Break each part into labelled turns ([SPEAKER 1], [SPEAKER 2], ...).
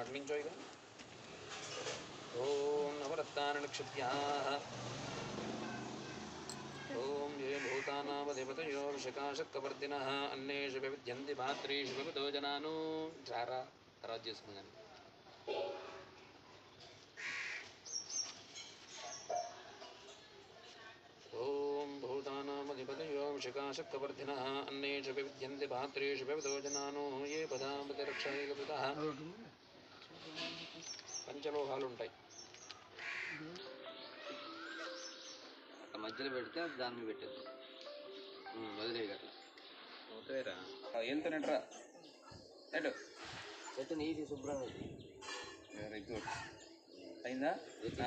[SPEAKER 1] అట్లించో ఇక ఓం నవరత్నానిక్షిప్యాః ఓం ఏ భూతానామధిపతయో విషకాశక్కవర్తినః అన్నేషు వివిద్యంతి పాత్రేషు వివిధో జనాను జారా తర్వాత చేసుకున్నాను. ఓం భూతానామధిపతయో విషకాశక్కవర్తినః అన్నేషు వివిద్యంతి పాత్రేషు వివిధో జనాను ఏ పదాంబతి రక్షణీకృతః. పంచలోహాలు ఉంటాయి
[SPEAKER 2] మధ్యలో పెడితే దాని మీద పెట్టేది వదిలే అట్లా
[SPEAKER 1] ఓకేరా ఏం తినట్రా ఎటు
[SPEAKER 2] చెట్టు నీటి శుభ్రంగా
[SPEAKER 1] వెరీ గుడ్ అయిందా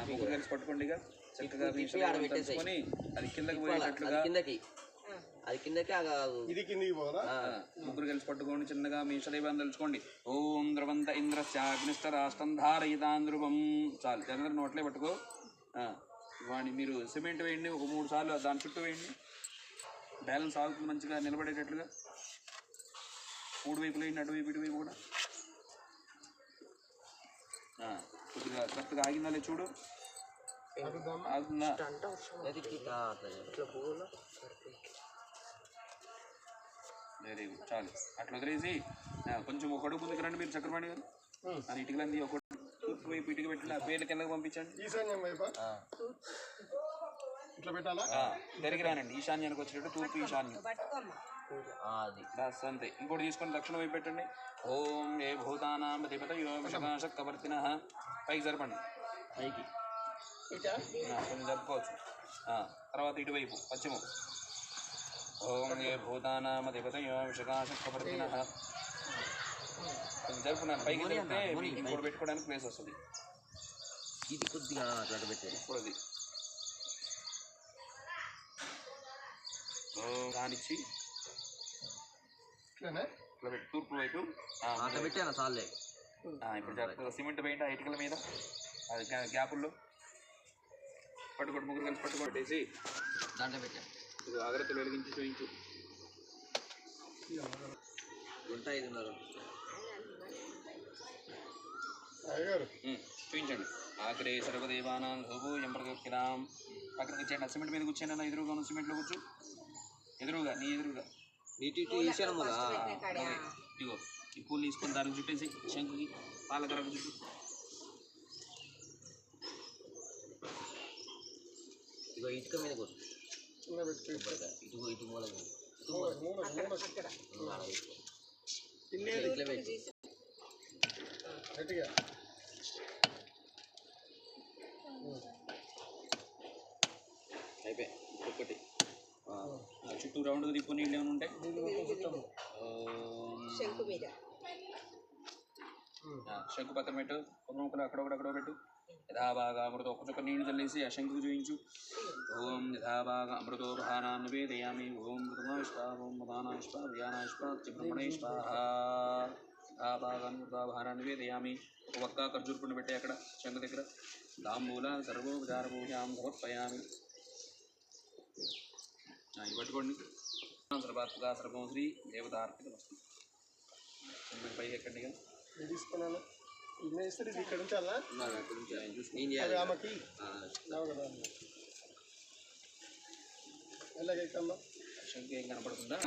[SPEAKER 1] ముగ్గురు కలిసి పట్టుకోండి ఇక చక్కగా తెలుసుకొని అది కిందకి పోయేటట్లుగా
[SPEAKER 2] అది కిందకి
[SPEAKER 3] ఇది కిందికి పోవాలా.
[SPEAKER 1] ముగ్గురు కలిసి పట్టుకోండి చిన్నగా మీ శరీరం తెలుసుకోండి. ఓం ద్రవంత ఇంద్రశ్చాగ్నిష్ట రాష్ట్రం ధారయితాంధ్రువం. చాలు జనరల్ నోట్లే పట్టుకో. వాడిని మీరు సిమెంట్ వేయండి, ఒక 3 సార్లు దాని చుట్టూ వేయండి. బ్యాలెన్స్ ఆగుతుంది మంచిగా నిలబడేటట్లుగా. 3 వైపులు వేయండి, అటువైపు ఇటువైపు కూడా. కొద్దిగా కరెక్ట్గా ఆగిందా లేదు చూడు. ఆగుతుందా? వెరీ గుడ్ చాలు. అట్లా వదిలేసి కొంచెం ఒక అడుగు ముందుకు రండి మీరు చక్రపాణి గారు. అది ఇటుకలంది ఒక తూర్పు వైపు ఇటుక పెట్టిన పేర్లు కిందకి పంపించండి.
[SPEAKER 3] ఈశాన్యం వైపు ఇట్లా పెట్టాలా?
[SPEAKER 1] తిరిగి రానండి ఈశాన్యానికి వచ్చేటట్టు తూర్పు ఈశాన్యం అంతే. ఇంకోటి తీసుకొని దక్షిణ వైపు పెట్టండి. ఓం ఏ భూతానామధిపతయో విషకాశక్కవర్తినః. పైకి జరపండి, పైకి కొంచెం జరుపుకోవచ్చు. తర్వాత ఇటువైపు పశ్చిమం. ఓం ఏ భూతానామధిపతయో విషకాశక్కవర్తినః. కొంచెం జరుపుకున్నాను, పైకి జరిపితే మీకు ఇంకోటి పెట్టుకోవడానికి ప్లేస్ వస్తుంది.
[SPEAKER 2] ఇది కొద్దిగా అట్లా పెట్టేది
[SPEAKER 1] ఇప్పుడు అది కానిచ్చి ఇట్లా పెట్టి తూర్పు వైపు
[SPEAKER 2] అట్లా పెట్టాను చాలే.
[SPEAKER 1] ఇప్పుడు సిమెంట్ పెయింట్ ఆ ఇటుకల మీద అది గ్యాపుల్లో పట్టుకోటి ముగ్గురు కలిసి పట్టుకొట్టేసి
[SPEAKER 2] దాంట్లో పెట్టాను.
[SPEAKER 1] ఇది అగరత్తులు వెలిగించి చూయించు.
[SPEAKER 2] గుంట 5:30
[SPEAKER 1] చూపించండి. ఆఖరే సర్వదేవానాం ధూపూయం ప్రదక్షిణాం. పక్కన కూర్చోండి, సిమెంట్ మీద కూర్చోండి. ఎదురుగా ఉన్న సిమెంట్లో కూర్చో. ఎదురుగా నీ ఎదురుగా
[SPEAKER 2] ఇటు ఈశానముగా
[SPEAKER 1] ఇగో ఈ పూలు తీసుకొని దానికి చుట్టేసి శంకుకి పాలకరకు చుట్టూ.
[SPEAKER 2] ఇగో ఇటుక మీద కొట్టు. ఇటు మూల ఇట్లా పెట్టి
[SPEAKER 1] అయిపోయి ఒక్కటి చుట్టూ రౌండ్గా తిప్పు. నీళ్ళు ఏమైనా ఉంటాయి శంకు పక్కన పెట్టు. ఒక ముక్కలు అక్కడొకటి పెట్టు. యథాభాగా అమృతో ఒక చుక్క నీళ్లు చల్లేసి ఆ శంకుకు చూపించు. ఓం యథాభాగా అమృతో భానాన్ని నివేదయామి. ఓం మృతమాష్ప ఓం మదానాష్ప వ్యానాష్ప బ్రహ్మణేష్ప. యథాభాగా అమృత భానాన్ని నివేదయామి. ఒక ఒక్క ఖర్జూర పండు పెట్టే అక్కడ శంకు దగ్గర. తాంబూల సర్వోపచారపూజాం సమర్పయామి. ఇవి పట్టుకోండి. సర్వాత్మక సర్వం శ్రీ దేవతార్పిత వస్తు. పై ఎక్కండి
[SPEAKER 3] తీసుకున్నాను. ఇది ఇక్కడ నుంచి అలా ఆమెకి
[SPEAKER 1] శంకు ఏం కనపడుతుందా?